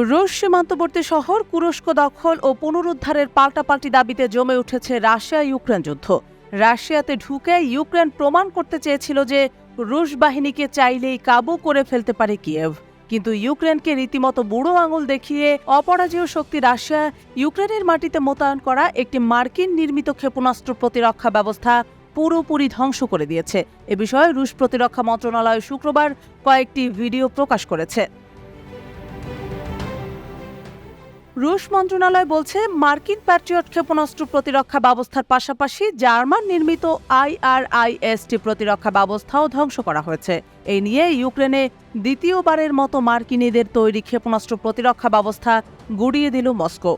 রুশ সীমান্তবর্তী শহর কুরস্ক দখল ও পুনরুদ্ধারের পাল্টাপাল্টি দাবিতে জমে উঠেছে রাশিয়া ইউক্রেন যুদ্ধ। রাশিয়াতে ঢুকে ইউক্রেন প্রমাণ করতে চেয়েছিল যে রুশ বাহিনীকে চাইলেই কাবু করে ফেলতে পারে কিয়েভ, কিন্তু ইউক্রেনকে রীতিমতো বুড়ো আঙুল দেখিয়ে অপরাজেয় শক্তি রাশিয়া ইউক্রেনের মাটিতে মোতায়েন করা একটি মার্কিন নির্মিত ক্ষেপণাস্ত্র প্রতিরক্ষা ব্যবস্থা পুরোপুরি ধ্বংস করে দিয়েছে। এ বিষয়ে রুশ প্রতিরক্ষা মন্ত্রণালয় শুক্রবার কয়েকটি ভিডিও প্রকাশ করেছে। রুশ মন্ত্রণালয় বলছে, মার্কিন প্যাট্রিয়ট ক্ষেপণাস্ত্র প্রতিরক্ষা ব্যবস্থার পাশাপাশি জার্মান নির্মিত IRIS-টি প্রতিরক্ষা ব্যবস্থাও ধ্বংস করা হয়েছে। এই নিয়ে ইউক্রেনে দ্বিতীয়বারের মতো মার্কিনীদের তৈরি ক্ষেপণাস্ত্র প্রতিরক্ষা ব্যবস্থা গুড়িয়ে দিল মস্কো।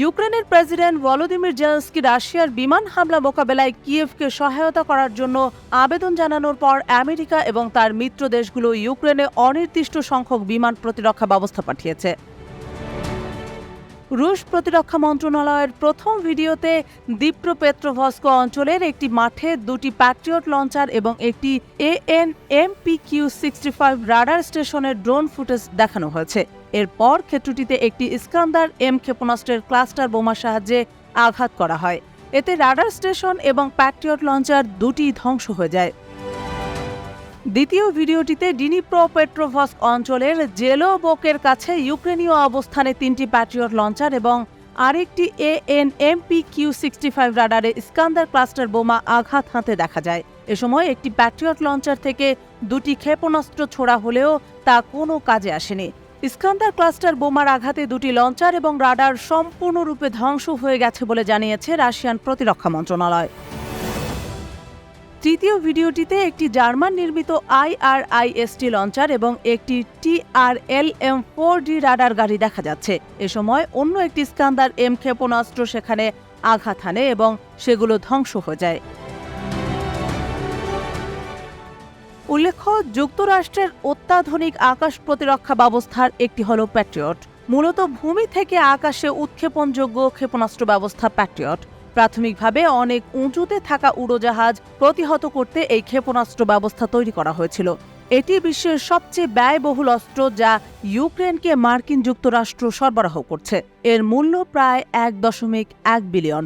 ইউক্রেনের প্রেসিডেন্ট ভলোদিমির জেলেনস্কি রাশিয়ার বিমান হামলা মোকাবেলায় কিয়েভকে সহায়তা করার জন্য আবেদন জানানোর পর আমেরিকা এবং তার মিত্র দেশগুলো ইউক্রেনে অনির্দিষ্ট সংখ্যক বিমান প্রতিরক্ষা ব্যবস্থা পাঠিয়েছে। রুশ প্রতিরক্ষা মন্ত্রণালয়ের প্রথম ভিডিওতে দিপ্রোপেট্রোভস্ক অঞ্চলের একটি মাঠে দুটি প্যাট্রিয়ট লঞ্চার এবং একটি AN/MPQ-65 রাডার স্টেশনের ড্রোন ফুটেজ দেখানো হয়েছে। এরপর ক্ষেত্রটিতে একটি ইস্কান্দার এম ক্ষেপণাস্ত্রের ক্লাস্টার বোমার সাহায্যে আঘাত করা হয়। এতে রাডার স্টেশন এবং প্যাট্রিয়ট লঞ্চার দুটি ধ্বংস হয়ে যায়। দ্বিতীয় ভিডিওটিতে ডিনিপ্রোপেট্রোভস্ক অঞ্চলের জেলোবোকের কাছে ইউক্রেনীয় অবস্থানে তিনটি প্যাট্রিয়ট লঞ্চার এবং আরেকটি AN/MPQ-65 রাডারে ইস্কান্দার ক্লাস্টার বোমা আঘাত হানতে দেখা যায়। এ সময় একটি প্যাট্রিয়ট লঞ্চার থেকে দুটি ক্ষেপণাস্ত্র ছোড়া হলেও তা কোনো কাজে আসেনি। ইস্কান্দার ক্লাস্টার বোমার আঘাতে দুটি লঞ্চার এবং রাডার সম্পূর্ণরূপে ধ্বংস হয়ে গেছে বলে জানিয়েছে রাশিয়ান প্রতিরক্ষা মন্ত্রণালয়। তৃতীয় ভিডিওটিতে একটি জার্মান নির্মিত IRIS-টি লঞ্চার এবং একটি TRLM-4D রাডার গাড়ি দেখা যাচ্ছে। এ সময় অন্য একটি ইস্কান্দার এম ক্ষেপণাস্ত্র সেখানে আঘাত হানে এবং সেগুলো ধ্বংস হয়ে যায়। উল্লেখ্য, যুক্তরাষ্ট্রের অত্যাধুনিক আকাশ প্রতিরক্ষা ব্যবস্থার একটি হল প্যাট্রিয়ট। মূলত ভূমি থেকে আকাশে উৎক্ষেপণযোগ্য ক্ষেপণাস্ত্র ব্যবস্থা প্যাট্রিয়ট। প্রাথমিকভাবে অনেক উঁচুতে থাকা উড়োজাহাজ প্রতিহত করতে এই ক্ষেপণাস্ত্র ব্যবস্থা তৈরি করা হয়েছিল। এটি বিশ্বের সবচেয়ে ব্যয়বহুল অস্ত্র যা ইউক্রেনকে মার্কিন যুক্তরাষ্ট্র সরবরাহ করছে। এর মূল্য প্রায় $1.1 বিলিয়ন।